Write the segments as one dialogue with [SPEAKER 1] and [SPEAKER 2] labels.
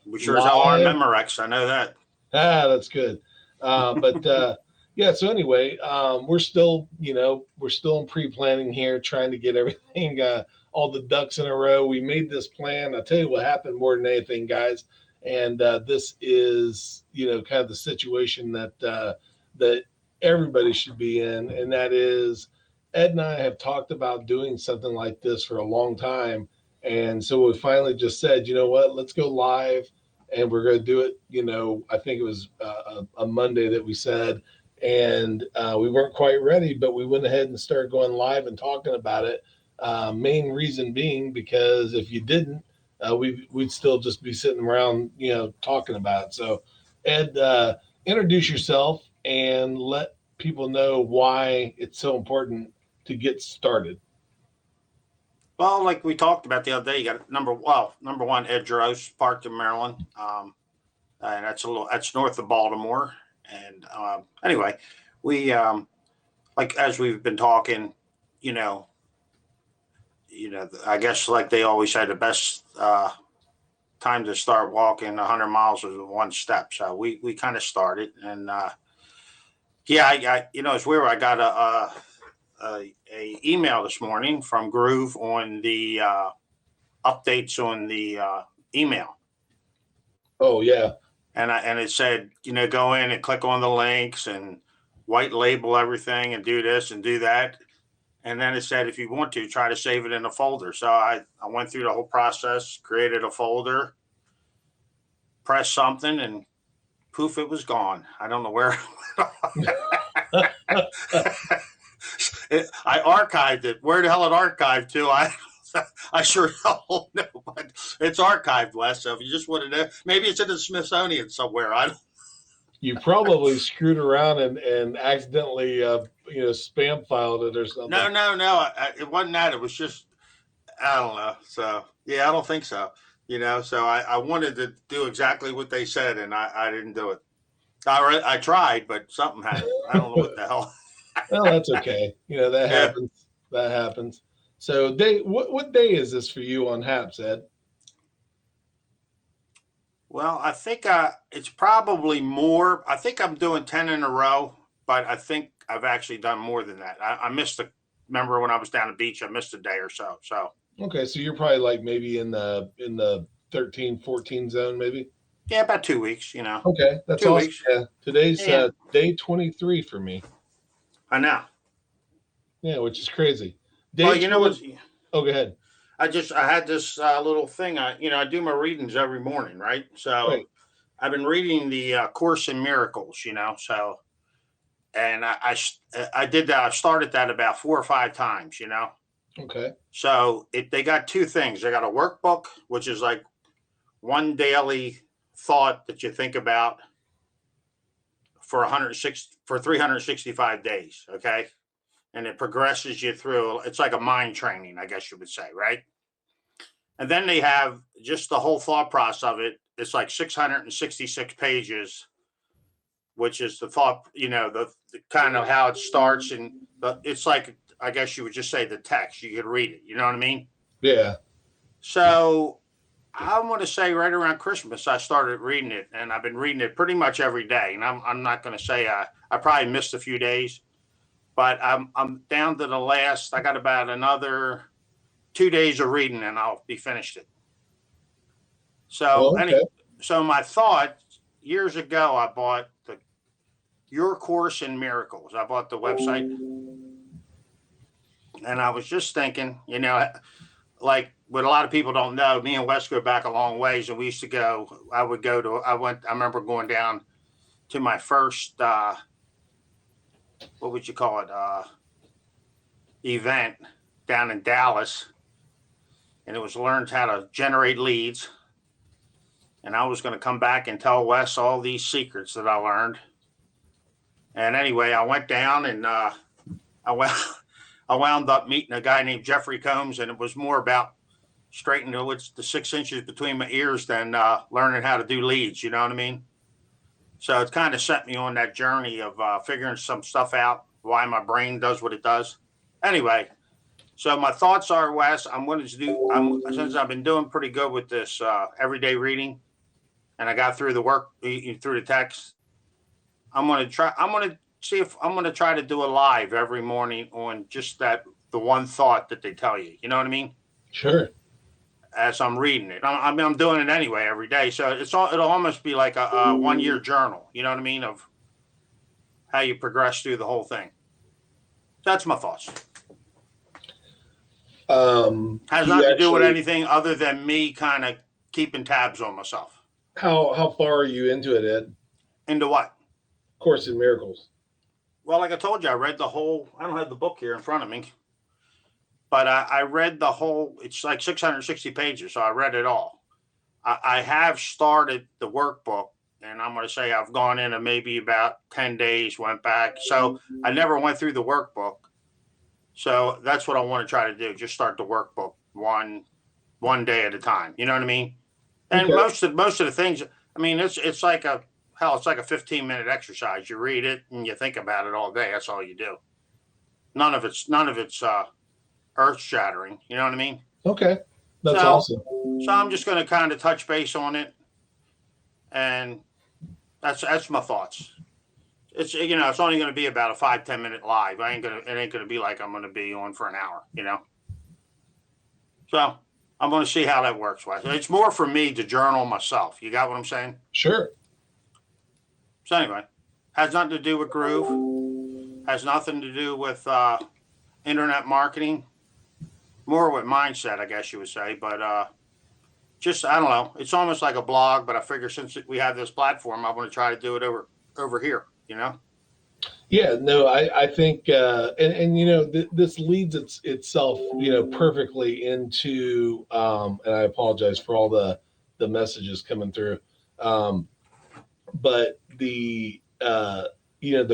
[SPEAKER 1] We sure as hell aren't
[SPEAKER 2] live.
[SPEAKER 1] Memorex. I know that.
[SPEAKER 2] That's good. But yeah, so anyway, we're still, we're still in pre-planning here, trying to get everything, all the ducks in a row. We made this plan. I'll tell you what happened more than anything, guys. And this is, kind of the situation that everybody should be in, and that is Ed and I have talked about doing something like this for a long time. And so we finally just said, you know what, let's go live and we're going to do it. I think it was a Monday that we said, and we weren't quite ready, but we went ahead and started going live and talking about it. Main reason being because if you didn't, we'd still just be sitting around, talking about it. So, Ed, introduce yourself and let people know why it's so important to get started.
[SPEAKER 1] Well, like we talked about the other day, you got number one, Ed Rose, Parkton, Maryland, and that's north of Baltimore. And anyway, we like as we've been talking, you know, I guess like they always say, the best time to start walking 100 miles is one step. So we kind of started, and yeah, it's weird. I got a email this morning from Groove on the updates on the email,
[SPEAKER 2] Oh, yeah.
[SPEAKER 1] and it said, go in and click on the links and white label everything and do this and do that. And then it said, if you want to, try to save it in a folder. So I went through the whole process, created a folder, pressed something, and poof, it was gone. I don't know where. I archived it. Where the hell it archived to? I sure don't know, but it's archived, Wes. So if you just want to know, maybe it's in the Smithsonian somewhere. I don't.
[SPEAKER 2] You probably screwed around and accidentally, spam filed it or
[SPEAKER 1] No,
[SPEAKER 2] something.
[SPEAKER 1] no, no. It wasn't that. It was just I don't know. So yeah, I don't think so. So I wanted to do exactly what they said, and I didn't do it. I tried, but something happened. I don't know what the hell.
[SPEAKER 2] Well, that's okay. That
[SPEAKER 1] Yeah.
[SPEAKER 2] happens. That happens. So, what day is this for you on Haps, Ed?
[SPEAKER 1] Well, I think it's probably more. I think I'm doing 10 in a row, but I think I've actually done more than that. I missed the. Remember when I was down the beach? I missed a day or so. So
[SPEAKER 2] Okay, so you're probably like maybe in the 13, 14 zone, maybe.
[SPEAKER 1] yeah, about 2 weeks.
[SPEAKER 2] Okay, that's
[SPEAKER 1] Two
[SPEAKER 2] awesome.
[SPEAKER 1] weeks.
[SPEAKER 2] Yeah, today's
[SPEAKER 1] Yeah,
[SPEAKER 2] day 23 for me.
[SPEAKER 1] I know.
[SPEAKER 2] Yeah, which is crazy.
[SPEAKER 1] Well,
[SPEAKER 2] Day
[SPEAKER 1] you know
[SPEAKER 2] 20.
[SPEAKER 1] what?
[SPEAKER 2] Oh, go ahead.
[SPEAKER 1] I had this little thing. I do my readings every morning, right? So
[SPEAKER 2] Right.
[SPEAKER 1] I've been reading the Course in Miracles. So and I did that. I started that about 4 or 5 times.
[SPEAKER 2] Okay.
[SPEAKER 1] So they got two things. They got a workbook, which is like one daily thought that you think about for 365 days. Okay. And it progresses you through. It's like a mind training, I guess you would say, right? And then they have just the whole thought process of it. It's like 666 pages, which is the thought, the kind of how it starts. And it's like, I guess you would just say the text. You could read it. You know what I mean?
[SPEAKER 2] Yeah.
[SPEAKER 1] So I'm going to say right around Christmas, I started reading it, and I've been reading it pretty much every day. And I'm not going to say I probably missed a few days, but I'm down to the last. I got about another 2 days of reading, and I'll be finished it. So
[SPEAKER 2] Oh, okay.
[SPEAKER 1] so my thought years ago, I bought the Your Course in Miracles. I bought the website, and I was just thinking, like what a lot of people don't know, me and Wes go back a long ways, and we used to go. I remember going down to my first, what would you call it, event down in Dallas, and it was learned how to generate leads. And I was going to come back and tell Wes all these secrets that I learned. And anyway, I went down and I went. I wound up meeting a guy named Jeffrey Combs, and it was more about straightening the 6 inches between my ears than learning how to do leads. You know what I mean? So it kind of set me on that journey of figuring some stuff out, why my brain does what it does. Anyway, so my thoughts are, Wes, I'm going to do. Since I've been doing pretty good with this everyday reading. and I got through the work through the text. I'm gonna try. I'm gonna see if I'm gonna try to do a live every morning on just the one thought that they tell you. You know what I mean?
[SPEAKER 2] Sure.
[SPEAKER 1] As I'm reading it, I'm doing it anyway every day. So it'll almost be like a 1 year journal. You know what I mean, of how you progress through the whole thing. That's my thoughts. Has nothing to do with anything other than me kind of keeping tabs on myself.
[SPEAKER 2] How far are you into it, Ed?
[SPEAKER 1] Into what?
[SPEAKER 2] Course in Miracles.
[SPEAKER 1] Well, like I told you, I read the whole. I don't have the book here in front of me, but I read the whole. It's like 660 pages, so I read it all. I have started the workbook, and I'm going to say I've gone in and maybe about 10 days, went back. So I never went through the workbook. So that's what I want to try to do. Just start the workbook one day at a time. You know what I mean? And
[SPEAKER 2] Okay.
[SPEAKER 1] most of the things, I mean, it's like a 15-minute exercise. You read it and you think about it all day. That's all you do. None of it's earth shattering. You know what I mean?
[SPEAKER 2] Okay. That's
[SPEAKER 1] So
[SPEAKER 2] awesome.
[SPEAKER 1] so I'm just going to kind of touch base on it, and that's my thoughts. It's it's only going to be about a 5-10 minute live. It ain't gonna be like I'm going to be on for an hour. So I'm going to see how that works. Wes. It's more for me to journal myself. You got what I'm saying?
[SPEAKER 2] Sure.
[SPEAKER 1] So anyway, has nothing to do with Groove. Has nothing to do with internet marketing. More with mindset, I guess you would say. But just I don't know. It's almost like a blog, but I figure since we have this platform, I want to try to do it over here.
[SPEAKER 2] Yeah, no, I think, and this leads itself, perfectly into, and I apologize for all the messages coming through, but the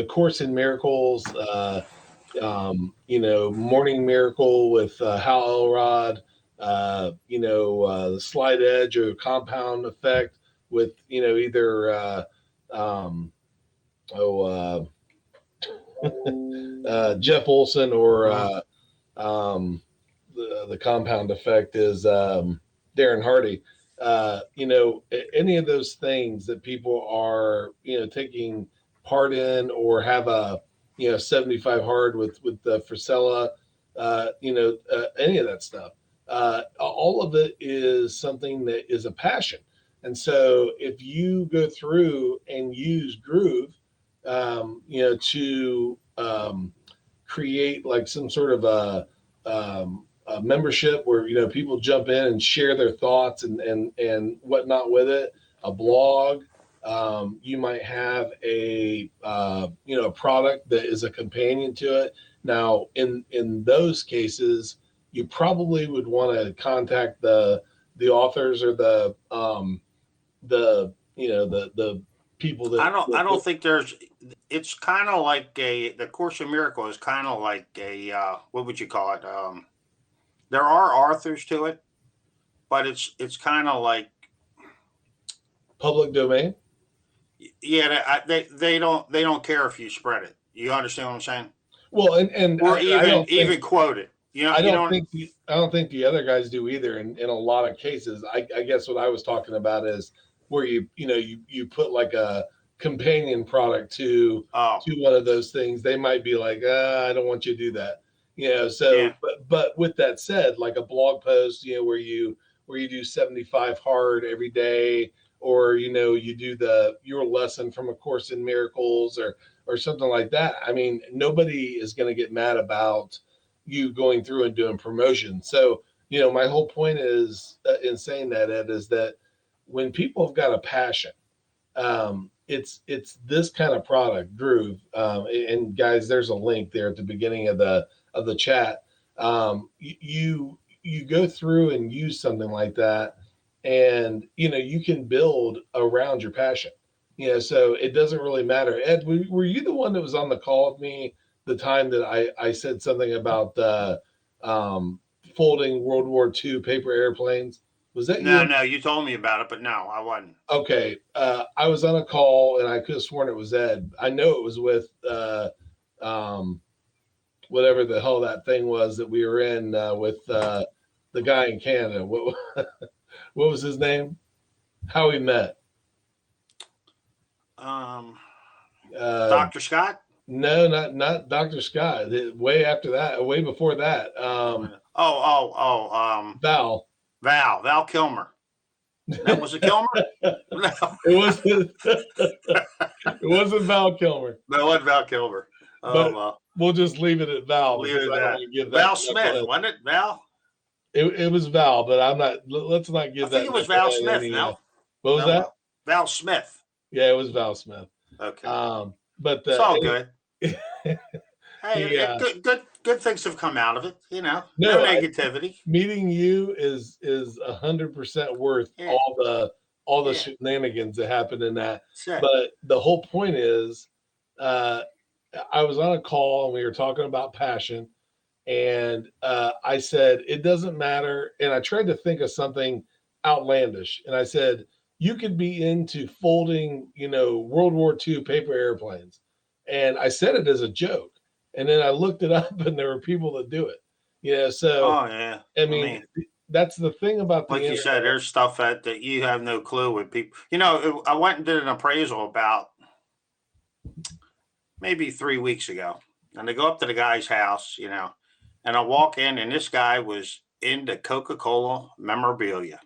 [SPEAKER 2] Course in Miracles, Morning Miracle with Hal Elrod, the Slight Edge or Compound Effect with, either, oh. Jeff Olson or the Compound Effect is Darren Hardy. Any of those things that people are taking part in or have a 75 hard with Frisella, any of that stuff. All of it is something that is a passion. And so if you go through and use Groove, to create like some sort of a membership where people jump in and share their thoughts and whatnot with it. A blog. You might have a a product that is a companion to it. Now, in those cases, you probably would want to contact the authors or the people that
[SPEAKER 1] I don't think there's. It's kind of like the Course in Miracle is kind of like a what would you call it? There are authors to it, but it's kind of like
[SPEAKER 2] public domain.
[SPEAKER 1] Yeah, they don't care if you spread it. You understand what I'm saying?
[SPEAKER 2] Well, and
[SPEAKER 1] Or
[SPEAKER 2] I don't
[SPEAKER 1] even
[SPEAKER 2] think
[SPEAKER 1] quote it.
[SPEAKER 2] I
[SPEAKER 1] You
[SPEAKER 2] don't
[SPEAKER 1] know.
[SPEAKER 2] think I don't think the other guys do either. In a lot of cases, I guess what I was talking about is where you put like a companion product
[SPEAKER 1] Oh,
[SPEAKER 2] to one of those things. They might be like, I don't want you to do that. So
[SPEAKER 1] yeah,
[SPEAKER 2] but with that said, like a blog post, where you do 75 hard every day, or you do your lesson from A Course in Miracles or something like that. I mean, nobody is going to get mad about you going through and doing promotion. So, my whole point is in saying that, Ed, is that when people have got a passion, it's this kind of product, Groove. And guys, there's a link there at the beginning of the chat. You go through and use something like that, and you can build around your passion. So it doesn't really matter. Ed, were you the one that was on the call with me the time that I said something about um, folding World War II paper airplanes? Was that
[SPEAKER 1] no,
[SPEAKER 2] you?
[SPEAKER 1] no, you told me about it, but no, I wasn't.
[SPEAKER 2] Okay. I was on a call and I could have sworn it was Ed. I know it was with um, whatever the hell that thing was that we were in with the guy in Canada. What what was his name? How we met?
[SPEAKER 1] Um,
[SPEAKER 2] Uh,
[SPEAKER 1] Dr. Scott.
[SPEAKER 2] no, not Dr. Scott. Way after that, way before that. Val.
[SPEAKER 1] Val Kilmer. That was a Kilmer. No,
[SPEAKER 2] It wasn't. It wasn't Val Kilmer,
[SPEAKER 1] that wasn't Val Kilmer. Oh
[SPEAKER 2] but
[SPEAKER 1] well,
[SPEAKER 2] we'll just leave it at Val
[SPEAKER 1] leave
[SPEAKER 2] because
[SPEAKER 1] it at
[SPEAKER 2] I don't
[SPEAKER 1] that.
[SPEAKER 2] want to give that
[SPEAKER 1] Val Smith,
[SPEAKER 2] knucklehead.
[SPEAKER 1] wasn't it? Val.
[SPEAKER 2] It was Val, but I'm not. Let's not
[SPEAKER 1] I
[SPEAKER 2] give
[SPEAKER 1] think
[SPEAKER 2] that
[SPEAKER 1] it was Val
[SPEAKER 2] knucklehead
[SPEAKER 1] Smith.
[SPEAKER 2] any.
[SPEAKER 1] No.
[SPEAKER 2] What was
[SPEAKER 1] Oh
[SPEAKER 2] that?
[SPEAKER 1] well. Val Smith.
[SPEAKER 2] Yeah, it was Val Smith.
[SPEAKER 1] Okay.
[SPEAKER 2] But
[SPEAKER 1] It's all good. Hey,
[SPEAKER 2] he,
[SPEAKER 1] good things have come out of it. You know, no
[SPEAKER 2] no,
[SPEAKER 1] negativity.
[SPEAKER 2] meeting you is 100% worth
[SPEAKER 1] Yeah.
[SPEAKER 2] all the
[SPEAKER 1] Yeah.
[SPEAKER 2] shenanigans that happened in that.
[SPEAKER 1] That's it.
[SPEAKER 2] But the whole point is, I was on a call and we were talking about passion, and I said it doesn't matter. And I tried to think of something outlandish, and I said you could be into folding, World War II paper airplanes, and I said it as a joke. And then I looked it up, and there were people that do it. So
[SPEAKER 1] Oh yeah.
[SPEAKER 2] I mean, that's the thing about the
[SPEAKER 1] like you said, there's stuff that you have no clue with people. I went and did an appraisal about maybe 3 weeks ago, and I go up to the guy's house, and I walk in, and this guy was into Coca-Cola memorabilia.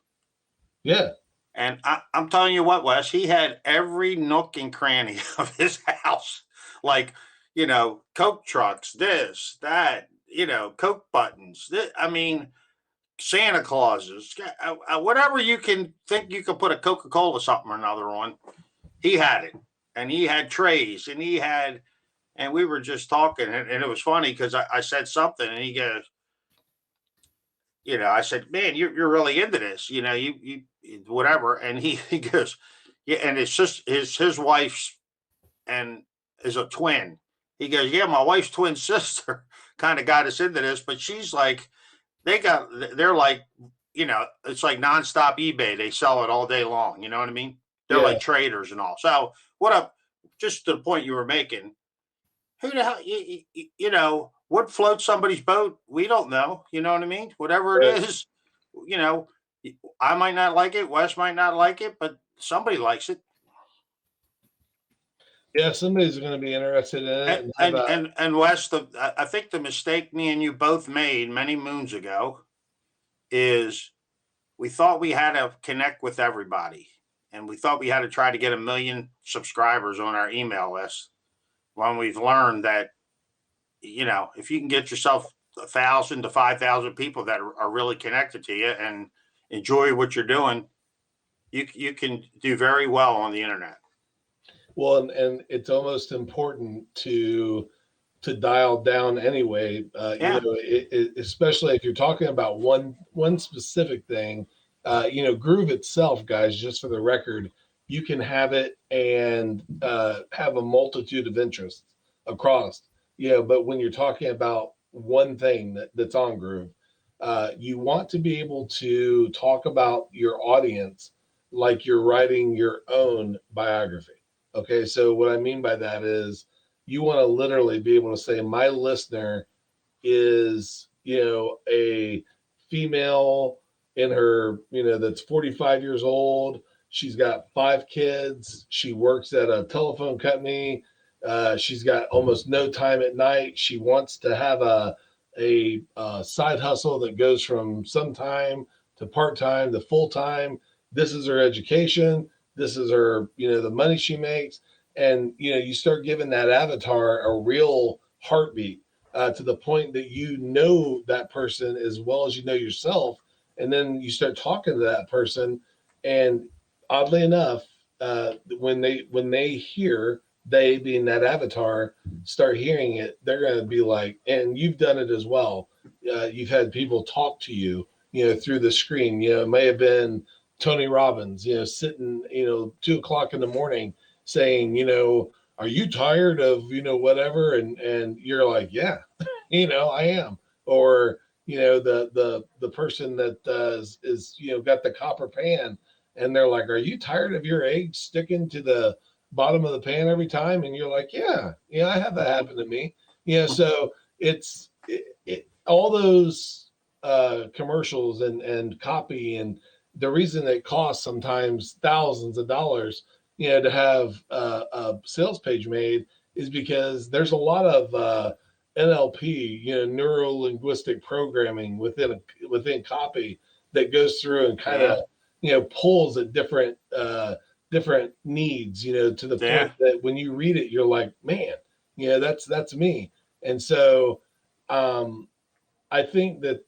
[SPEAKER 2] Yeah.
[SPEAKER 1] And I'm telling you what, Wes, he had every nook and cranny of his house, like, Coke trucks, this, that, Coke buttons. Santa Clauses, whatever you can think you could put a Coca-Cola something or another on, he had it. And he had trays, and we were just talking, and it was funny because I said something, and he goes, I said, man, you're really into this, you whatever. And he goes, yeah, and it's just his wife's and is a twin. He goes, yeah, my wife's twin sister kind of got us into this, but she's like, they're like, it's like nonstop eBay. They sell it all day long. You know what I mean? They're like traders and all. So just to the point you were making, who the hell, what floats somebody's boat? We don't know. You know what I mean? Whatever it is, I might not like it. Wes might not like it, but somebody likes it.
[SPEAKER 2] Yeah, somebody's going to be interested in it.
[SPEAKER 1] And Wes, I think the mistake me and you both made many moons ago is we thought we had to connect with everybody, and we thought we had to try to get 1 million subscribers on our email list, when we've learned that, if you can get yourself 1,000 to 5,000 people that are really connected to you and enjoy what you're doing, you can do very well on the internet.
[SPEAKER 2] Well, and it's almost important to dial down anyway. Especially if you're talking about one specific thing. Groove itself, guys. Just for the record, you can have it and have a multitude of interests across. But when you're talking about one thing that's on Groove, you want to be able to talk about your audience like you're writing your own biography. Okay, so what I mean by that is you want to literally be able to say, my listener is, a female in her, that's 45 years old. She's got 5 kids. She works at a telephone company. She's got almost no time at night. She wants to have a side hustle that goes from some time to part time to full time. This is her education. This is her, the money she makes. And, you start giving that avatar a real heartbeat to the point that that person as well as you know yourself. And then you start talking to that person. And oddly enough, when they hear, they being that avatar, start hearing it, they're going to be like, and you've done it as well. You've had people talk to you, through the screen. It may have been Tony Robbins, sitting, 2:00 in the morning saying, are you tired of, whatever? And you're like, yeah, I am. Or, the person that is, got the copper pan, and they're like, are you tired of your eggs sticking to the bottom of the pan every time? And you're like, yeah, I have that happen to me. So it's all those commercials and copy, and the reason it costs sometimes thousands of dollars to have a sales page made is because there's a lot of NLP, neuro linguistic programming within copy that goes through and kind of
[SPEAKER 1] Yeah.
[SPEAKER 2] pulls at different needs, to the point
[SPEAKER 1] Yeah.
[SPEAKER 2] that when you read it, you're like, man, that's me. And so um, I think that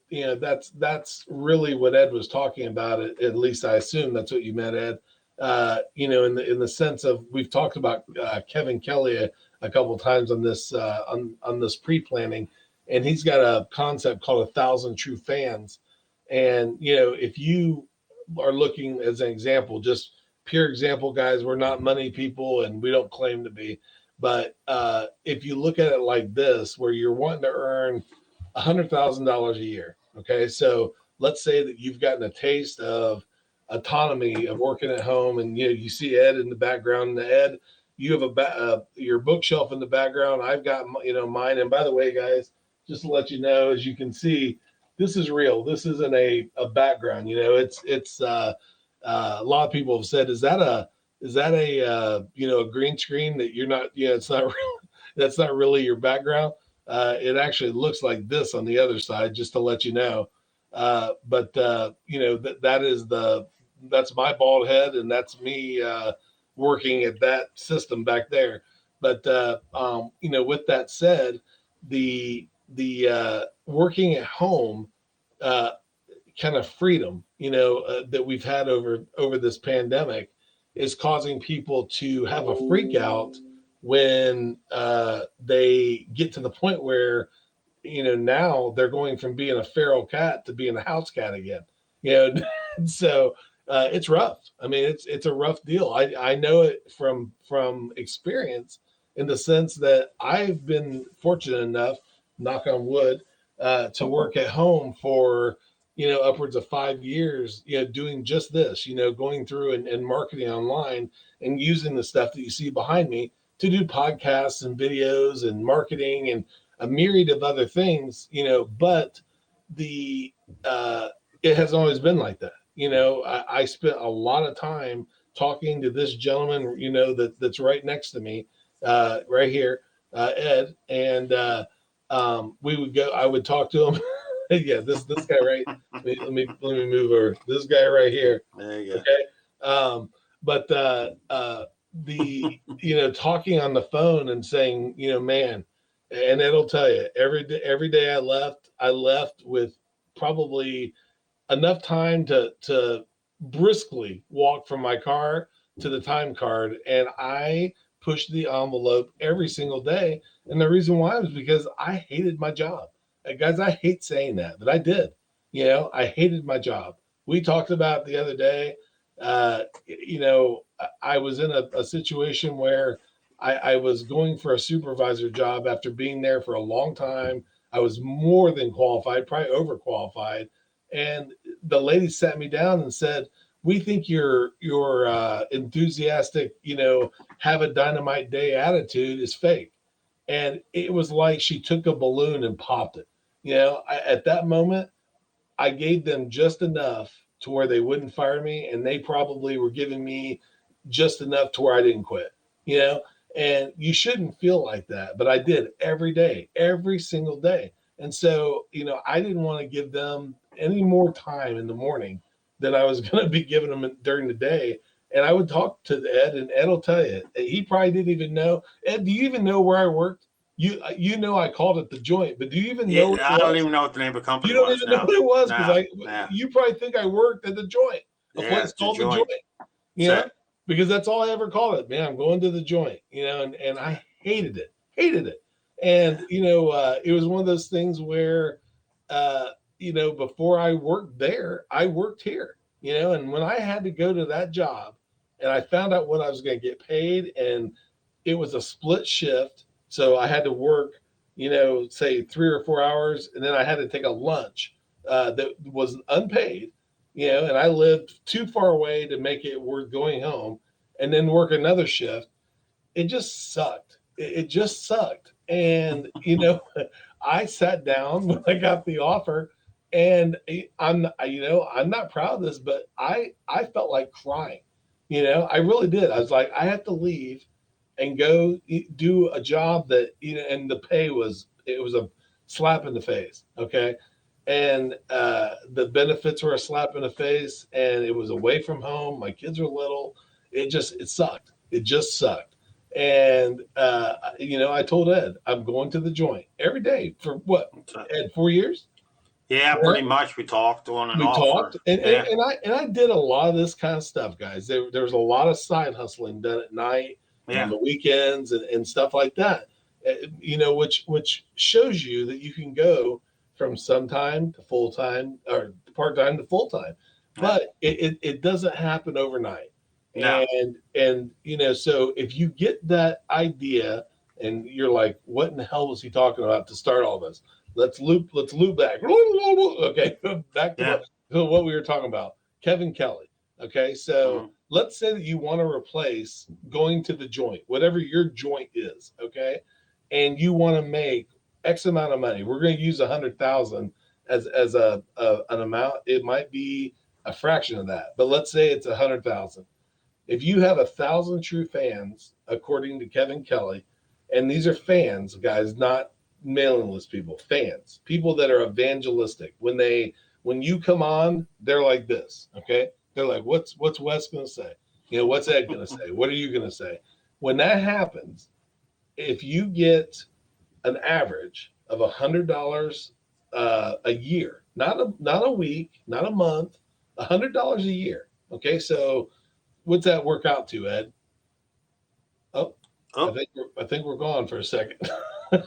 [SPEAKER 2] that's really what Ed was talking about. At least I assume that's what you meant, Ed. In the sense of we've talked about Kevin Kelly a couple of times on this on this pre planning, and he's got a concept called 1,000 true fans. And if you are looking as an example, just pure example, guys, we're not money people, and we don't claim to be. But if you look at it like this, where you're wanting to earn $100,000 a year. Okay, so let's say that you've gotten a taste of autonomy of working at home, and you see Ed in the background. And Ed, you have your bookshelf in the background. I've got mine. And by the way, guys, just to let you know, as you can see, this is real. This isn't a background. It's a lot of people have said, is that a green screen that you're not? Yeah, it's not real. That's not really your background. It actually looks like this on the other side, just to let you know. But that's my bald head, and that's me working at that system back there. But with that said, the working at home uh, kind of freedom, that we've had over this pandemic is causing people to have a freak out when they get to the point where now they're going from being a feral cat to being a house cat again. So it's rough. I mean, it's a rough deal. I know it from experience, in the sense that I've been fortunate enough, knock on wood, to work at home for upwards of 5 years, doing just this, going through and marketing online and using the stuff that you see behind me to do podcasts and videos and marketing and a myriad of other things, but the it has always been like that. I spent a lot of time talking to this gentleman, that's right next to me, right here, Ed, and we would go. I would talk to him. Yeah, this guy right. Let me move over. This guy right here.
[SPEAKER 1] There you go.
[SPEAKER 2] Okay. But the talking on the phone and saying, man, and it'll tell you every day I left with probably enough time to briskly walk from my car to the time card, and I pushed the envelope every single day. And the reason why was because I hated my job. Guys, I hate saying that, but I did. I hated my job. We talked about the other day. I was in a situation where I was going for a supervisor job after being there for a long time. I was more than qualified, probably overqualified, and the lady sat me down and said, "We think your enthusiastic, have a dynamite day attitude is fake." And it was like she took a balloon and popped it. At that moment, I gave them just enough to where they wouldn't fire me, and they probably were giving me just enough to where I didn't quit. You know, and you shouldn't feel like that, but I did every day, every single day. And so, I didn't want to give them any more time in the morning than I was going to be giving them during the day. And I would talk to Ed, and Ed will tell you, he probably didn't even know. Ed, do you even know where I worked? I called it the Joint, but do you even know what
[SPEAKER 1] Yeah,
[SPEAKER 2] it
[SPEAKER 1] I don't
[SPEAKER 2] was?
[SPEAKER 1] even know what the name of the
[SPEAKER 2] You
[SPEAKER 1] company
[SPEAKER 2] don't
[SPEAKER 1] was
[SPEAKER 2] even know
[SPEAKER 1] now.
[SPEAKER 2] what it was because
[SPEAKER 1] No, no.
[SPEAKER 2] you probably think I worked at the Joint, a
[SPEAKER 1] Yeah,
[SPEAKER 2] place
[SPEAKER 1] it's a
[SPEAKER 2] called the
[SPEAKER 1] joint.
[SPEAKER 2] Joint, you know,
[SPEAKER 1] Set.
[SPEAKER 2] because that's all I ever called it. Man, I'm going to the Joint, and I hated it. And,
[SPEAKER 1] Yeah.
[SPEAKER 2] it was one of those things where, before I worked there, I worked here, and when I had to go to that job and I found out what I was going to get paid, and it was a split shift. So I had to work, say 3 or 4 hours, and then I had to take a lunch that was unpaid, and I lived too far away to make it worth going home and then work another shift. It just sucked. It just sucked. And, I sat down when I got the offer, and I'm not proud of this, but I felt like crying. You know, I really did. I was like, I have to leave and go do a job that, you know, and the pay was, it was a slap in the face. Okay. And the benefits were a slap in the face, and it was away from home. My kids were little. It sucked. It just sucked. And, you know, I told Ed, I'm going to the joint every day for what, Ed, 4 years?
[SPEAKER 1] Yeah,
[SPEAKER 2] Yeah.
[SPEAKER 1] pretty much. We talked on and
[SPEAKER 2] We
[SPEAKER 1] off.
[SPEAKER 2] talked, and,
[SPEAKER 1] Yeah.
[SPEAKER 2] and I did a lot of this kind of stuff, guys. There was a lot of side hustling done at night and on
[SPEAKER 1] Yeah.
[SPEAKER 2] the weekends and stuff like that. You know, which shows you that you can go from some time to full time, or part time to full time, but it doesn't happen overnight.
[SPEAKER 1] No.
[SPEAKER 2] And you know, so if you get that idea and you're like, what in the hell was he talking about to start all this? Let's loop back. Okay, back to
[SPEAKER 1] Yeah.
[SPEAKER 2] what we were talking about. Kevin Kelly. Okay, so
[SPEAKER 1] Mhm.
[SPEAKER 2] let's say that you want to replace going to the joint, whatever your joint is. Okay, and you want to make X amount of money. We're going to use 100,000 as an amount. It might be a fraction of that, but let's say it's 100,000. If you have 1,000 true fans, according to Kevin Kelly, and these are fans, guys, not mailing list people, fans, people that are evangelistic. When you come on, they're like this, okay? They're like, what's Wes gonna say? You know, what's Ed gonna say? What are you gonna say? When that happens, if you get an average of $100 a year, not a week, not a month, $100 a year. Okay, so what's that work out to, Ed? Oh,
[SPEAKER 1] Oh,
[SPEAKER 2] I think we're gone for a second.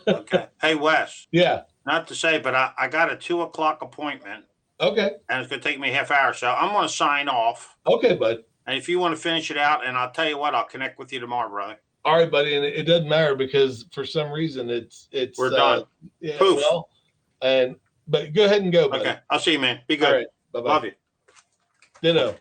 [SPEAKER 1] okay. Hey, Wes,
[SPEAKER 2] Yeah.
[SPEAKER 1] not to say, but I got a 2 o'clock appointment
[SPEAKER 2] Okay.
[SPEAKER 1] and it's going to take me a half hour. So I'm going to sign off.
[SPEAKER 2] Okay, bud.
[SPEAKER 1] And if you want to finish it out, and I'll tell you what, I'll connect with you tomorrow, brother.
[SPEAKER 2] All right, buddy. And it doesn't matter because for some reason it's
[SPEAKER 1] We're done.
[SPEAKER 2] Yeah.
[SPEAKER 1] Poof.
[SPEAKER 2] Well, but go ahead and go, buddy.
[SPEAKER 1] Okay. I'll see you, man. Be
[SPEAKER 2] All
[SPEAKER 1] good.
[SPEAKER 2] right. Bye bye.
[SPEAKER 1] Love you.
[SPEAKER 2] Ditto.